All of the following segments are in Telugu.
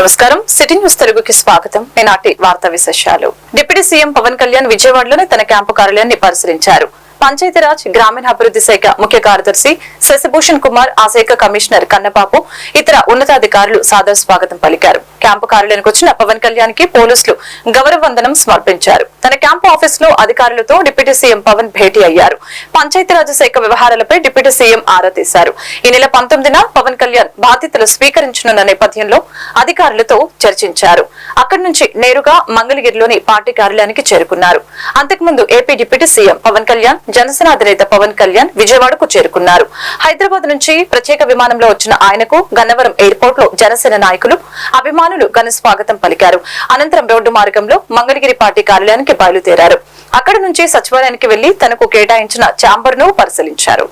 నమస్కారం సిటీ న్యూస్ తెలుగుకి స్వాగతం. ఈనాటి వార్తా విశేషాలు. డిప్యూటీ సీఎం పవన్ కళ్యాణ్ విజయవాడలోని తన క్యాంపు కార్యాలయాన్ని పరిశీలించారు. పంచాయతీరాజ్ గ్రామీణాభివృద్ధి శాఖ ముఖ్య కార్యదర్శి శశిభూషణ్ కుమార్, ఆ శాఖ కమిషనర్ కన్నబాబు, ఇతర ఉన్నతాధికారులు సాదర స్వాగతం పలికారు. క్యాంపు కార్యాలయానికి వచ్చిన పవన్ కళ్యాణ్ కి పోలీసులు గౌరవ వందనం సమర్పించారు. తన క్యాంపు ఆఫీస్ లో అధికారులతో డిప్యూటీ సీఎం పవన్ భేటీ అయ్యారు. పంచాయతీరాజ్ శాఖ వ్యవహారాలపై డిప్యూటీ సీఎం ఆరా తీశారు. ఈ నెల 19న పవన్ కళ్యాణ్ బాధ్యతలు స్వీకరించనున్న నేపథ్యంలో అధికారులతో చర్చించారు. అక్కడి నుంచి నేరుగా మంగళగిరిలోని పార్టీ కార్యాలయానికి చేరుకున్నారు. అంతకుముందు AP deputy CM Pawan Kalyan, Janasena అధినేత పవన్ కళ్యాణ్ విజయవాడకు చేరుకున్నారు. హైదరాబాద్ నుంచి ప్రత్యేక విమానంలో వచ్చిన ఆయనకు గన్నవరం ఎయిర్పోర్ట్ లో జనసేన నాయకులు, అభిమానులు ఘన స్వాగతం పలికారు. అనంతరం రోడ్డు మార్గంలో మంగళగిరి పార్టీ కార్యాలయానికి బయలుదేరారు. అక్కడి నుంచి సచివాలయానికి వెళ్లి తనకు కేటాయించిన ఛాంబర్ ను పరిశీలించారు.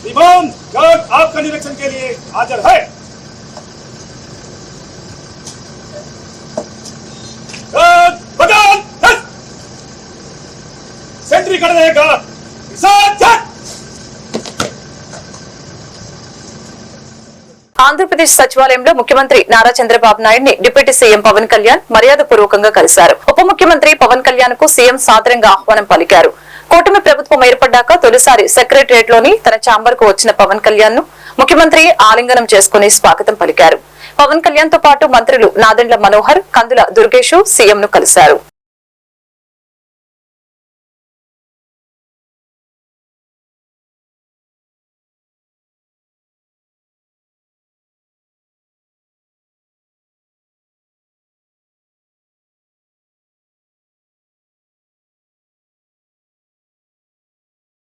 विमान आपका निरीक्षण के लिए हाजिर है। सेंट्री कर रहेगा। ఆంధ్రప్రదేశ్ సచివాలయంలో ముఖ్యమంత్రి నారా చంద్రబాబు నాయుడిని డిప్యూటీ సీఎం పవన్ కళ్యాణ్ మర్యాద పూర్వకంగా కలిశారు. ఉప ముఖ్యమంత్రి పవన్ కళ్యాణ్ కు సీఎం సాదరంగా ఆహ్వానం పలికారు. కూటమి ప్రభుత్వం ఏర్పడ్డాక తొలిసారి సెక్రటరియట్ లోని తన ఛాంబర్ కు వచ్చిన పవన్ కళ్యాణ్ ను ముఖ్యమంత్రి ఆలింగనం చేసుకుని స్వాగతం పలికారు. పవన్ కళ్యాణ్ తో పాటు మంత్రులు నాదెండ్ల మనోహర్, కందుల దుర్గేష్ సీఎం ను కలిశారు.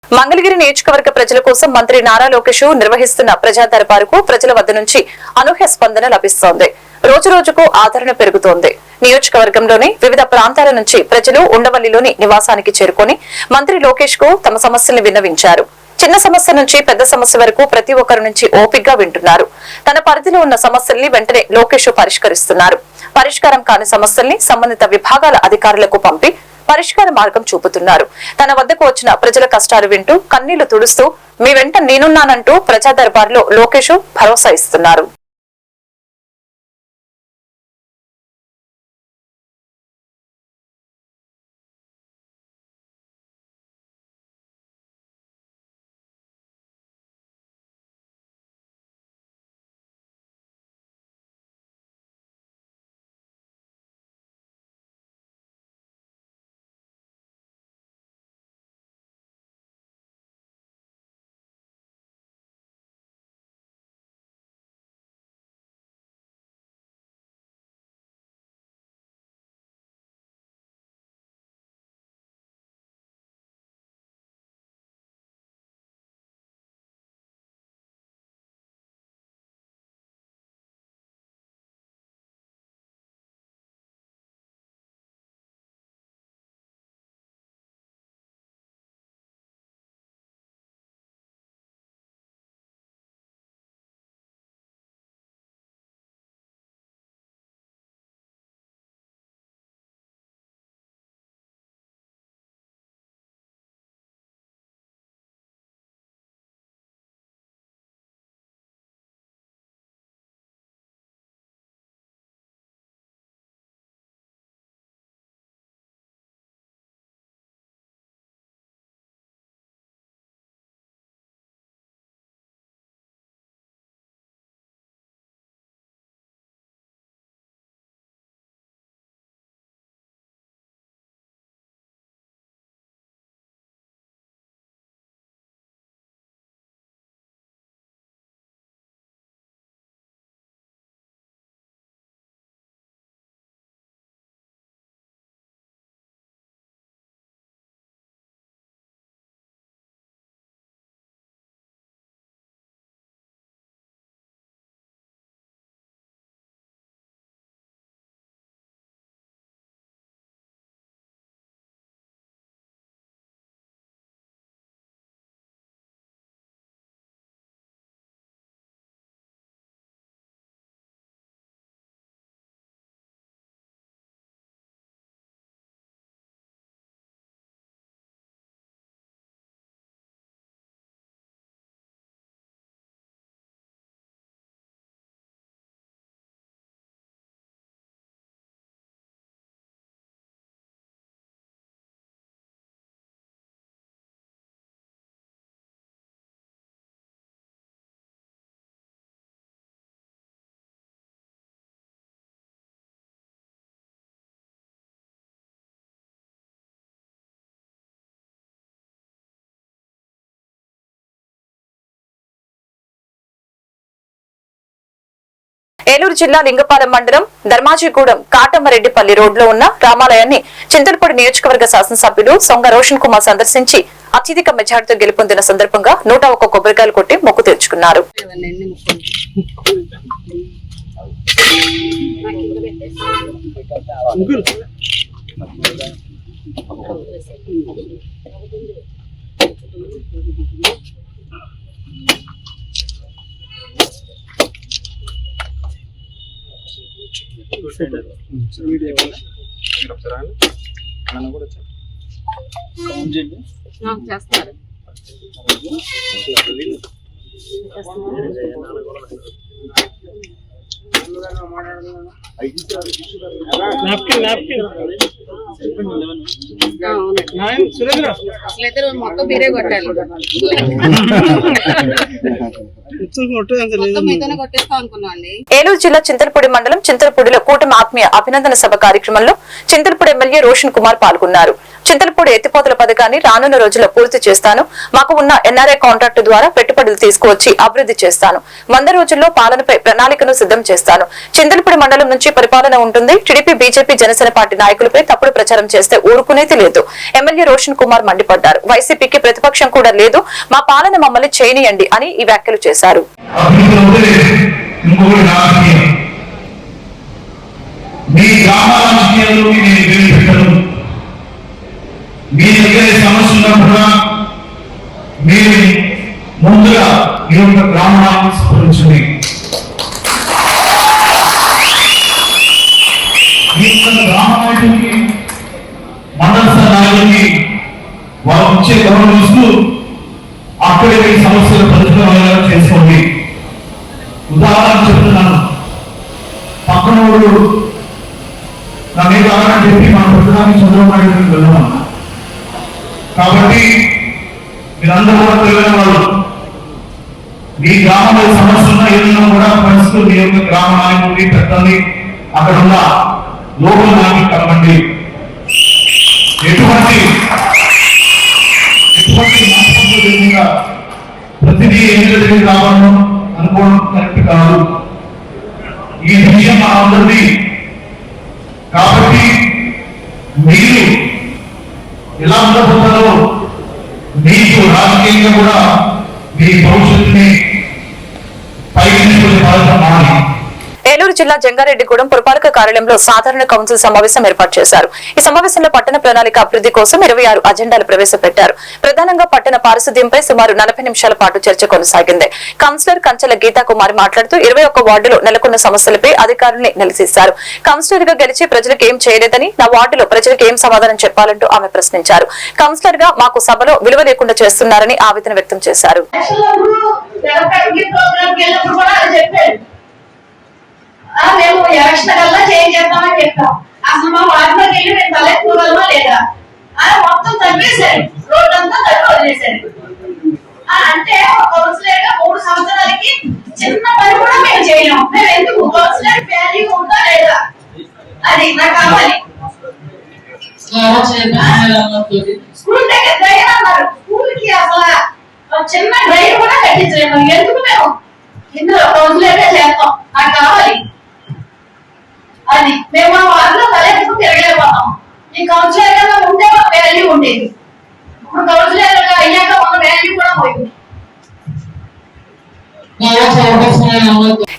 మంగళగిరి నియోజకవర్గ ప్రజల కోసం మంత్రి నారా లోకేష్ నిర్వహిస్తున్న ప్రజా దర్బారుకు ప్రజల వద్ద నుంచి అనూహ్య స్పందన లభిస్తోంది. రోజు రోజుకు ఆదరణ పెరుగుతోంది. నియోజకవర్గంలోని వివిధ ప్రాంతాల నుంచి ప్రజలు ఉండవల్లిలోని నివాసానికి చేరుకుని మంత్రి లోకేష్ కు తమ సమస్యలను విన్నవించారు. చిన్న సమస్య నుంచి పెద్ద సమస్య వరకు ప్రతి ఒక్కరి నుంచి ఓపికగా వింటున్నారు. తన పరిధిలో ఉన్న సమస్యల్ని వెంటనే లోకేష్ పరిష్కరిస్తున్నారు. పరిష్కారం కాని సమస్యల్ని సంబంధిత విభాగాల అధికారులకు పంపి పరిష్కార మార్గం చూపుతున్నారు. తన వద్దకు వచ్చిన ప్రజల కష్టాలు వింటూ కన్నీళ్లు తుడుస్తూ మీ వెంట నేనున్నానంటూ ప్రజా దర్బార్లో లోకేష్ భరోసా ఇస్తున్నారు. ఏలూరు జిల్లా లింగపాలెం మండలం ధర్మాజిగూడెం కాటమ్మరెడ్డిపల్లి రోడ్లో ఉన్న రామాలయాన్ని చింతలపూడి నియోజకవర్గ శాసనసభ్యులు సొంగ రోషన్ కుమార్ సందర్శించి అత్యధిక మెజార్టీతో గెలుపొందిన సందర్భంగా 101 కొబ్బరికాయలు కొట్టి మొక్కు తీర్చుకున్నారు. మొత్తం మీరే కొట్టాలి. ఏలూరు జిల్లా చింతలపూడి మండలం చింతలపూడిలో కూటమి ఆత్మీయ అభినందన సభ కార్యక్రమంలో చింతలపూడి ఎమ్మెల్యే రోషన్ కుమార్ పాల్గొన్నారు. చింతలపూడి ఎత్తిపోతల పథకాన్ని రానున్న రోజుల్లో పూర్తి చేస్తాను, మాకు ఉన్న ఎన్ఆర్ఐ కాంట్రాక్టు ద్వారా పెట్టుబడులు తీసుకువచ్చి అభివృద్ధి చేస్తాను, 100 రోజుల్లో పాలనపై ప్రణాళికను సిద్ధం చేస్తాను. చింతలపూడి మండలం నుంచి పరిపాలన ఉంటుంది. టీడీపీ, బీజేపీ, జనసేన పార్టీ నాయకులపై తప్పుడు ప్రచారం చేస్తే ఊరుకునేది లేదు. ఎమ్మెల్యే రోషన్ కుమార్ మండిపడ్డారు. వైసీపీకి ప్రతిపక్షం కూడా లేదు, మా పాలన మమ్మల్ని చేయనియండి అని ఈ వ్యాఖ్యలు చేశారు. మీ దగ్గర సమస్య ఉన్నప్పుడు మీరు ముందుగా ఈ యొక్క గ్రామాలను స్ఫురించండి. ఈ యొక్క గ్రామానికి మండల స్థానాలకి వారు వచ్చే గౌరవం ఇస్తూ అక్కడే మీ సమస్యలు పరిష్కారం చేసుకోండి. ఉదాహరణ చెప్తున్నాను, పక్కన వాడు నా మీద ఆగని చెప్పి మన ప్రధాని చంద్రబాబు నాయుడు వెళ్ళాం. కాబట్టి మీరందరూ కూడా తెలియని వాళ్ళు, మీ గ్రామంలో సమస్యలు ఏదైనా కూడా పరిస్థితులు మీ యొక్క గ్రామ నాయకుడిని పెట్టండి, అక్కడ ఉన్న లోకల్ నాయకులు కలవండి. ఎటువంటి ప్రతిదీ ఏం జరిగి రావాలను అనుకోవడం కరెక్ట్ కాదు. ఈ విషయం అందరిది. కాబట్టి మీరు ఎలా ఉండబోతారో మీకు రాజకీయంగా కూడా మీ భవిష్యత్తుని పైకి తీసుకునే బాధ్యత మాది. ఏలూరు జిల్లా జంగారెడ్డిగూడెం పురపాలక కార్యాలయంలో సాధారణ కౌన్సిల్ సమావేశం ఏర్పాటు చేశారు. ఈ సమావేశంలో పట్టణ ప్రణాళిక అభివృద్ధి కోసం 26 అజెండాలు ప్రవేశపెట్టారు. ప్రధానంగా పట్టణ పారిశుద్ధ్యంపై సుమారు 40 నిమిషాల పాటు చర్చ కొనసాగింది. కౌన్సిలర్ కంచెల గీతాకుమారి మాట్లాడుతూ 21 వార్డులో నెలకొన్న సమస్యలపై అధికారుల్ని నిలదీశారు. కౌన్సిలర్ గా గెలిచి ప్రజలకు ఏం చేయలేదని, నా వార్డులో ప్రజలకు ఏం సమాధానం చెప్పాలంటూ ఆమె ప్రశ్నించారు. కౌన్సిలర్ గా మాకు సభలో విలువ లేకుండా చేస్తున్నారని ఆవేదన వ్యక్తం చేశారు. మేము ఎలక్షన్ కల్లా చేంజ్ చేద్దామని చెప్తాం. అసలు మా వార్డులోకి వెళ్ళి మేము తలెత్తుకోగలమా లేదా మొత్తం తగ్గిస్తారు, రోడ్లంతా తగ్గి వదిలేశారు. అంటే ఒక కౌన్సిలర్ గా 3 సంవత్సరాలకి చిన్న పని కూడా మేము చేయలేము. మేము ఎందుకు కౌన్సిలర్ వాల్యూ ఉందా లేదా అది నాకు కావాలి. స్కూల్ దగ్గర డ్రైవ్ అన్నారు, స్కూల్ కి అసలు చిన్న డ్రైవ్ కూడా కట్టించలేము. ఎందుకు మేము ఇందులో కౌన్సిలర్ గా చేస్తాం, నాకు కావాలి. అది మేము ఆ వార్డులో తలెత్తుకు తిరగలేకపోతాం. ఈ కౌన్సిలర్ గా ఉంటే ఒక వాల్యూ ఉండేది, ఇప్పుడు కౌన్సిలర్ గా అయ్యాక ఒక వాల్యూ కూడా పోయింది.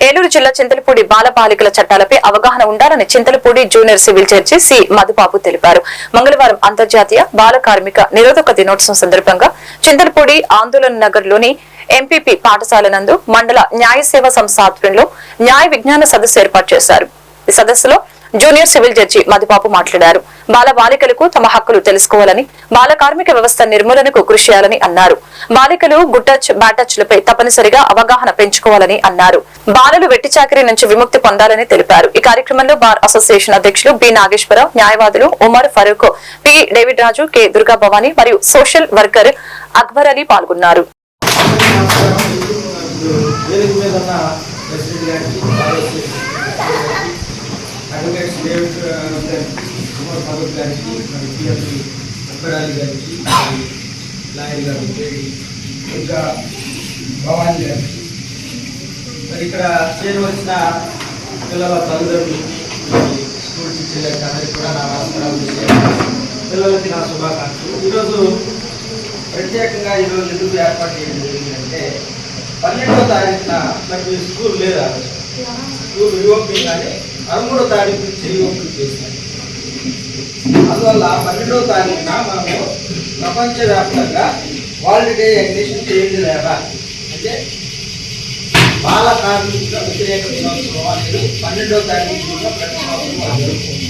ఏలూరు జిల్లా చింతలపూడి బాలబాలికల చట్టాలపై అవగాహన ఉండాలని Chintalapudi junior civil judge C Madhubabu తెలిపారు. మంగళవారం అంతర్జాతీయ బాల కార్మిక నిరోధక దినోత్సవం సందర్భంగా చింతలపూడి ఆందోళన నగర్ లోని ఎంపీపీ పాఠశాల నందు మండల న్యాయ సేవా సంస్థ ఆధ్వర్యంలో న్యాయ విజ్ఞాన సదస్సు ఏర్పాటు చేశారు. ఈ సదస్సులో జూనియర్ సివిల్ జడ్జి మధుబాబు మాట్లాడారు. బాల బాలికలకు తమ హక్కులు తెలుసుకోవాలని, బాల కార్మిక వ్యవస్థ నిర్మూలనకు కృషి చేయాలని అన్నారు. బాలికలు గుడ్ టచ్, బ్యాడ్ టచ్ లపై తప్పనిసరిగా అవగాహన పెంచుకోవాలని అన్నారు. బాలలు వెట్టి చాకరీ నుంచి విముక్తి పొందాలని తెలిపారు. ఈ కార్యక్రమంలో బార్ అసోసియేషన్ అధ్యక్షులు బి నాగేశ్వరరావు, న్యాయవాదులు ఉమర్ ఫరూక్, పి డేవిడ్ రాజు, కె దుర్గా భవానీ మరియు సోషల్ వర్కర్ అక్బర్ అలీ పాల్గొన్నారు. అడ్వకేట్స్ డేవిడ్ ఉమర్ ఫరూక్ గారికి, మరి పిఎంపి అక్బర్ అలీ గారికి, లాయర్ గారు దుర్గా భవానీ గారికి, మరి ఇక్కడ చేరవలసిన పిల్లల తల్లిదండ్రులకి స్కూల్ టీచర్లకి అందరికీ కూడా నా నమస్కారాలు తెలియజేస్తాను. పిల్లలకి నా శుభాకాంక్షలు. ఈరోజు ప్రత్యేకంగా ఈరోజు ఎందుకు ఏర్పాటు చేయడం జరిగిందంటే 12వ తారీఖున నాకు స్కూల్ లేదా స్కూల్ రీఓపెనింగ్ కానీ 13వ తారీఖు నుంచి రీఓపెన్ చేశాను. అందువల్ల 12వ తారీఖున మనము ప్రపంచవ్యాప్తంగా వరల్డ్ డే అగ్నిషన్ చేంజ్ లేదా అంటే బాల కార్మిక వ్యతిరేక దినోత్సవం అనేది 12వ తారీఖు ప్రతి సంవత్సరం జరుగుతుంది.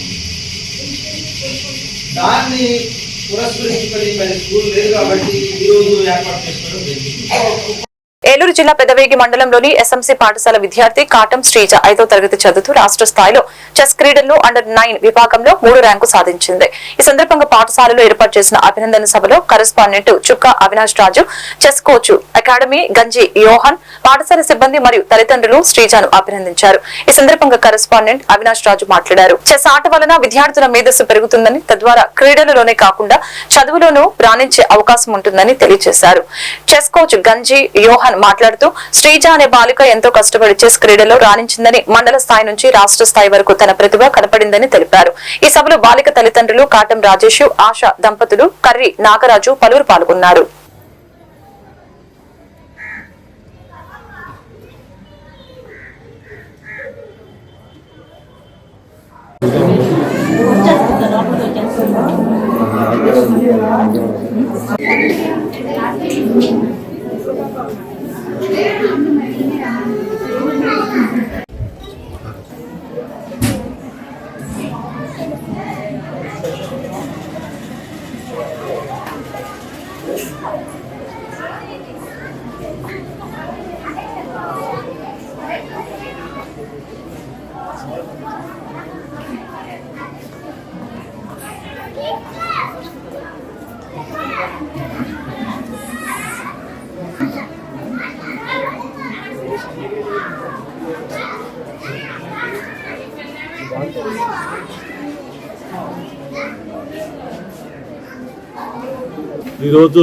దాన్ని పురస్కరించుకొని మరి స్కూల్ లేదు కాబట్టి ఈరోజు ఏర్పాటు చేసుకోవడం జరిగింది. ఏలూరు జిల్లా పెదవేగి మండలంలోని ఎస్ఎంసీ పాఠశాల విద్యార్థి కాటం శ్రీజ 5వ తరగతి చదువుతూ రాష్ట్ర స్థాయిలో చెస్ క్రీడల్లో అండర్-9 విభాగంలో 3 ర్యాంకు సాధించింది. ఈ సందర్భంగా పాఠశాలలో ఏర్పాటు చేసిన అభినందన సభలో కరెస్పాండెంట్ చుక్క అవినాష్ రాజు, చెస్ కోచ్ అకాడమీ గంజి యోహన్, పాఠశాల సిబ్బంది మరియు తల్లిదండ్రులు శ్రీజను అభినందించారు. ఈ సందర్భంగా కరెస్పాండెంట్ అవినాష్ రాజు మాట్లాడారు. చెస్ ఆట వలన విద్యార్థుల మేధస్సు పెరుగుతుందని, తద్వారా క్రీడలలోనే కాకుండా చదువులోనూ రాణించే అవకాశం ఉంటుందని తెలియజేశారు. చెస్ కోచ్ గంజి యోహన్ మాట్లాడుతూ శ్రీజ అనే బాలిక ఎంతో కష్టపడి చెస్ క్రీడలో రాణించిందని, మండల స్థాయి నుంచి రాష్ట్ర స్థాయి వరకు తన ప్రతిభ కనపడిందని తెలిపారు. ఈ సభలో బాలిక తల్లిదండ్రులు కాటం రాజేష్, ఆశ దంపతులు, కర్రి నాగరాజు పలువురు పాల్గొన్నారు. ఈరోజు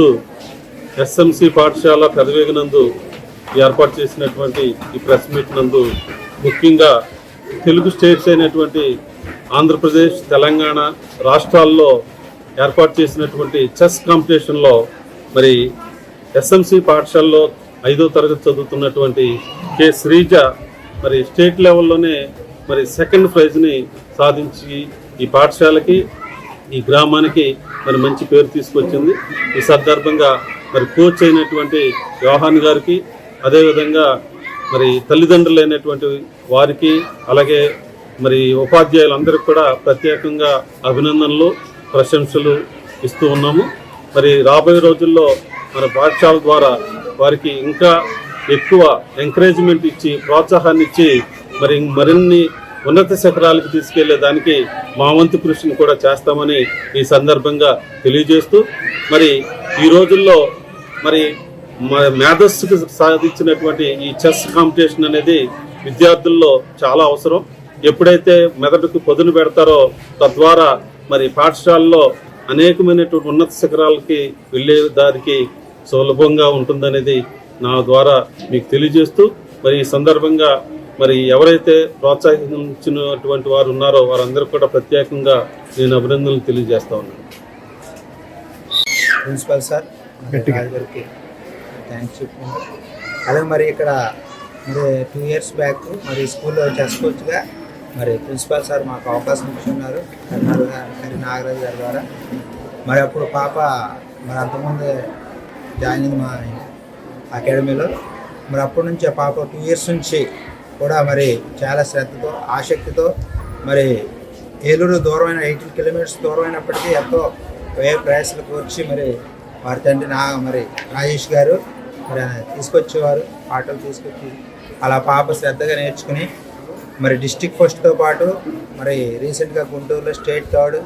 ఎస్ఎంసీ పాఠశాల పెదవేగి నందు ఏర్పాటు చేసినటువంటి ఈ ప్రెస్ మీట్ నందు ముఖ్యంగా తెలుగు స్టేట్స్ అయినటువంటి ఆంధ్రప్రదేశ్, తెలంగాణ రాష్ట్రాల్లో ఏర్పాటు చేసినటువంటి చెస్ కాంపిటీషన్లో మరి ఎస్ఎంసీ పాఠశాలలో 5వ తరగతి చదువుతున్నటువంటి కె శ్రీజ మరి స్టేట్ లెవెల్లోనే మరి సెకండ్ ప్రైజ్ని సాధించి ఈ పాఠశాలకి, ఈ గ్రామానికి మరి మంచి పేరు తీసుకొచ్చింది. ఈ సందర్భంగా మరి కోచ్ అయినటువంటి యోహాన్ గారికి, అదేవిధంగా మరి తల్లిదండ్రులైనటువంటి వారికి, అలాగే మరి ఉపాధ్యాయులందరికీ కూడా ప్రత్యేకంగా అభినందనలు, ప్రశంసలు ఇస్తూ ఉన్నాము. మరి రాబోయే రోజుల్లో మన పాఠశాల ద్వారా వారికి ఇంకా ఎక్కువ ఎంకరేజ్మెంట్ ఇచ్చి, ప్రోత్సాహాన్ని ఇచ్చి మరి మరిన్ని ఉన్నత శిఖరాలకు తీసుకెళ్లే దానికి మా వంతు కృషిని కూడా చేస్తామని ఈ సందర్భంగా తెలియజేస్తూ, మరి ఈ రోజుల్లో మరి మేధస్సుకు సాధించినటువంటి ఈ చెస్ కాంపిటీషన్ అనేది విద్యార్థుల్లో చాలా అవసరం. ఎప్పుడైతే మెదడుకు పదును పెడతారో తద్వారా మరి పాఠశాలలో అనేకమైనటువంటి ఉన్నత శిఖరాలకి వెళ్ళే దానికి సులభంగా ఉంటుందనేది నా ద్వారా మీకు తెలియజేస్తూ, మరి ఈ సందర్భంగా మరి ఎవరైతే ప్రోత్సహించినటువంటి వారు ఉన్నారో వారందరూ కూడా ప్రత్యేకంగా నేను అభినందనలు తెలియజేస్తా ఉన్నాను. ప్రిన్సిపల్ సార్ గారికి థ్యాంక్స్ చెప్తున్నాను. అలాగే మరి ఇక్కడ మరి 2 years బ్యాక్ మరి స్కూల్లో చెస్ కోచ్గా మరి ప్రిన్సిపల్ సార్ మాకు అవకాశం ఇచ్చున్నారు కర్రి నాగరాజు గారి ద్వారా. మరి అప్పుడు పాప మరి అంతకుముందు జాయిన్ అయింది మా అకాడమీలో. మరి అప్పటి నుంచి ఆ పాప 2 years నుంచి కూడా మరి చాలా శ్రద్ధతో, ఆసక్తితో మరి ఏలూరు దూరమైన 18 kilometers దూరమైనప్పటికీ ఎంతో ప్రయాసాలకు వచ్చి మరి వారి తండ్రి మరి రాజేష్ గారు మరి తీసుకొచ్చేవారు, ఆటోలు తీసుకొచ్చి అలా పాప శ్రద్ధగా నేర్చుకుని మరి డిస్ట్రిక్ట్ ఫస్ట్తో పాటు మరి రీసెంట్గా గుంటూరులో స్టేట్ 3rd,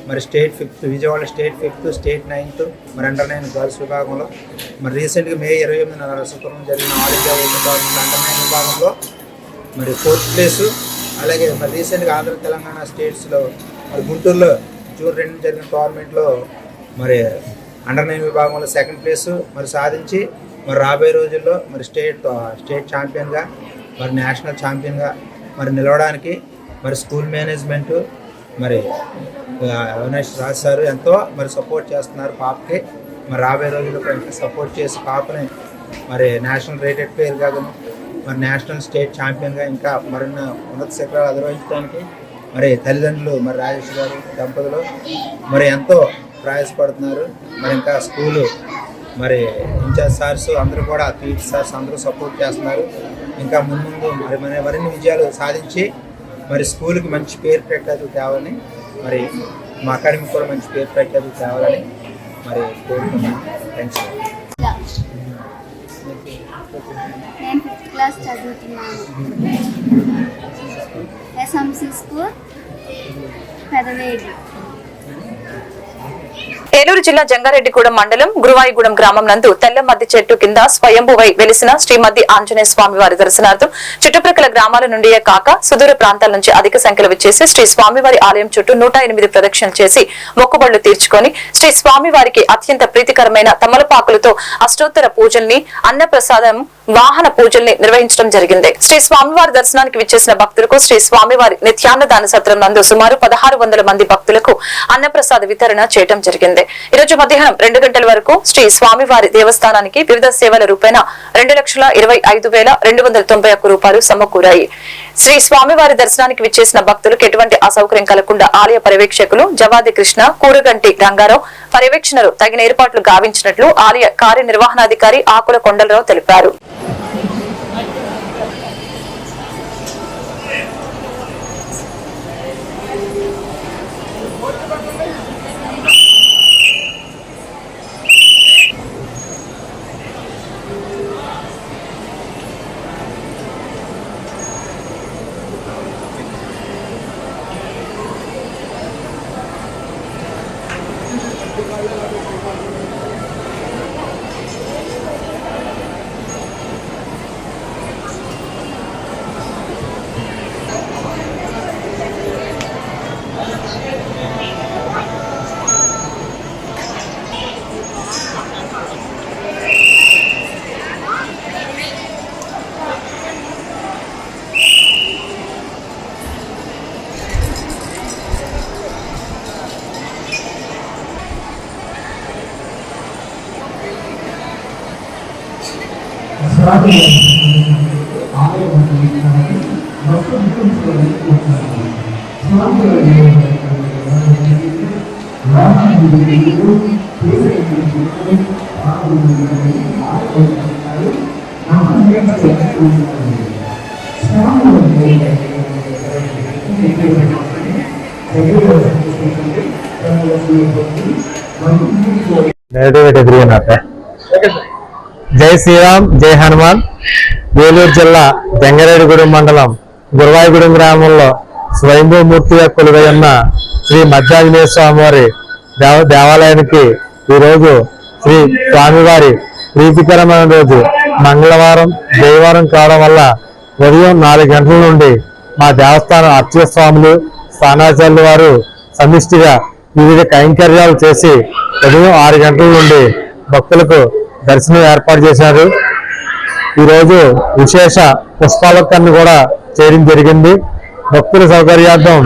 మరి state 5th, Vijayawada state 5th, state 9th, మరి అండర్-9 గర్ల్స్ విభాగంలో, మరి రీసెంట్గా May 28న నరసాపురం జరిగిన ఆల్ ఇండియా ఓపెన్ అండర్-9 విభాగంలో మరి 4th ప్లేసు. అలాగే మరి రీసెంట్గా ఆంధ్ర తెలంగాణ స్టేట్స్లో మరి గుంటూరులో June 2 జరిగిన టోర్నమెంట్లో మరి అండర్-9 విభాగంలో 2nd ప్లేసు మరి సాధించి మరి రాబోయే రోజుల్లో మరి స్టేట్ ఛాంపియన్గా మరి నేషనల్ ఛాంపియన్గా మరి నిలవడానికి మరి స్కూల్ మేనేజ్మెంటు మరి అవినాష్ రాజ్ సార్ ఎంతో మరి సపోర్ట్ చేస్తున్నారు పాపకి. మరి రాబోయే రోజుల్లో ఇంకా సపోర్ట్ చేసి పాపని మరి నేషనల్ రేటెడ్ ప్లేయర్గా మరి నేషనల్ స్టేట్ ఛాంపియన్గా ఇంకా మరిన్ని ఉన్నత శిఖరాలు అధిరోహించడానికి మరి తల్లిదండ్రులు మరి రాజేష్ గారు దంపతులు మరి ఎంతో ప్రయాసపడుతున్నారు. మరి ఇంకా స్కూలు మరి ఇన్ఛార్జ్ సార్స్ అందరూ కూడా పీటీ సార్స్ అందరూ సపోర్ట్ చేస్తున్నారు. ఇంకా ముందు మరి మరిన్ని విజయాలు సాధించి మరి స్కూల్కి మంచి పేరు ప్రఖ్యాతులు తేవాలని మరి మా అకాడమీ కూడా మంచి పేరు ప్రఖ్యాతులు తేవాలని మరి కోరుకుంటున్నాను. థ్యాంక్స్. నేను 5th క్లాస్ చదువుతున్నాను. SMC school Pedavegi. ఏలూరు జిల్లా జంగారెడ్డిగూడెం మండలం గురువాయిగూడెం గ్రామం నందు తెల్ల మద్ది చెట్టు కింద స్వయంభువై వెలిసిన శ్రీ మద్ది ఆంజనేయ స్వామి వారి దర్శనార్థం చుట్టుప్రక్కల గ్రామాల నుండియే కాక సుదూర ప్రాంతాల నుంచి అధిక సంఖ్యలో విచ్చేసి శ్రీ స్వామివారి ఆలయం చుట్టూ 108 ప్రదక్షిణలు చేసి మొక్కుబడులు తీర్చుకొని శ్రీ స్వామివారికి అత్యంత ప్రీతికరమైన తమలపాకులతో అష్టోత్తర పూజల్ని అన్నప్రసాదం వాహన పూజల్ని నిర్వహించడం జరిగింది. శ్రీ స్వామివారి దర్శనానికి విచ్చేసిన భక్తులకు శ్రీ స్వామివారి నిత్యాన్నదాన సత్రం నందు సుమారు 1600 మంది భక్తులకు అన్నప్రసాద వితరణ చేయడం జరిగింది. ఈ రోజు మధ్యాహ్నం 2 గంటల వరకు శ్రీ స్వామివారి దేవస్థానానికి వివిధ సేవల రూపేణ 2,25,291 రూపాయలు సమకూరాయి. శ్రీ స్వామివారి దర్శనానికి విచ్చేసిన భక్తులకు ఎటువంటి అసౌకర్యం కలగకుండా ఆలయ పర్యవేక్షకులు జవాది కృష్ణ, కూరగంటి రంగారావు పర్యవేక్షణలు తగిన ఏర్పాట్లు గావించినట్లు ఆలయ కార్యనిర్వహణాధికారి ఆకుల కొండలరావు తెలిపారు. జై శ్రీరామ్, జై హనుమాన్. ఏలూరు జిల్లా జంగారెడ్డిగూడెం మండలం గురువాయిగూడెం గ్రామంలో స్వయంభూమూర్తిగా కొలువై ఉన్న శ్రీ మధ్యాజనేయ స్వామివారి దేవాలయానికి ఈరోజు శ్రీ స్వామివారి ప్రీతికరమైన రోజు మంగళవారం జయవారం కావడం వల్ల ఉదయం 4 గంటల నుండి మా దేవస్థానం అర్చక స్వాములు స్థానాచార్యుల వారు సమిష్టిగా వివిధ కైంకర్యాలు చేసి ఉదయం 6 గంటల నుండి భక్తులకు దర్శనం ఏర్పాటు చేశారు. ఈరోజు విశేష పుష్పాలకరణ కూడా చేయడం జరిగింది. భక్తుల సౌకర్యార్థం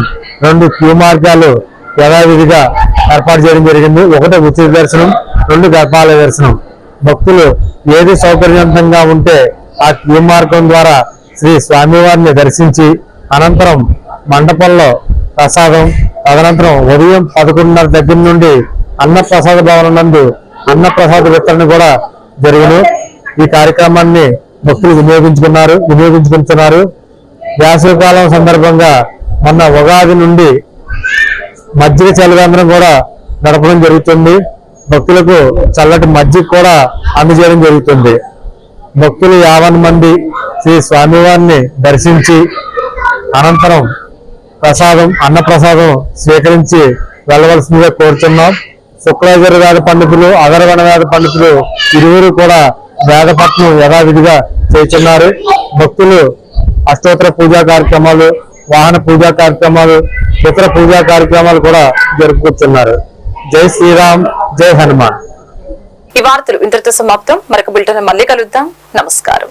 2 క్యూ మార్గాలు యథావిధిగా ఏర్పాటు చేయడం జరిగింది. 1 ఉచిత దర్శనం, 2 గర్భాలయ దర్శనం. భక్తులు ఏది సౌకర్యవంతంగా ఉంటే ఆ క్యూ మార్గం ద్వారా శ్రీ స్వామివారిని దర్శించి అనంతరం మండపంలో ప్రసాదం, తదనంతరం ఉదయం 11:30 దగ్గర నుండి అన్నప్రసాద భవనం నందు అన్నప్రసాద వితరణ కూడా జరిగిన ఈ కార్యక్రమాన్ని భక్తులు వినియోగించుకుంటున్నారు. వేసవికాలం సందర్భంగా మొన్న ఉగాది నుండి మజ్జిగ చలివేంద్రం కూడా నడపడం జరుగుతుంది. భక్తులకు చల్లటి మజ్జిగ కూడా అందజేయడం జరుగుతుంది. భక్తులు 50 మంది శ్రీ స్వామివారిని దర్శించి అనంతరం అన్నప్రసాదం స్వీకరించి వెళ్ళవలసిందిగా కోరుతున్నాం. శుక్లాచార్య వేద పండితులు, అగరవణ వేద పండితులు ఇరువురు కూడా వేదపట్నం యథావిధిగా చేస్తున్నారు. భక్తులు అష్టోత్తర పూజా కార్యక్రమాలు, వాహన పూజా కార్యక్రమాలు, ఇతర పూజా కార్యక్రమాలు కూడా జరుపుకుంటున్నారు. జై శ్రీరామ్, జై హనుమాన్. ఈ వార్తలు ఇంతటితో సమాప్తం. మరొక బులెటిన్ మళ్ళీ కలుద్దాం. నమస్కారం.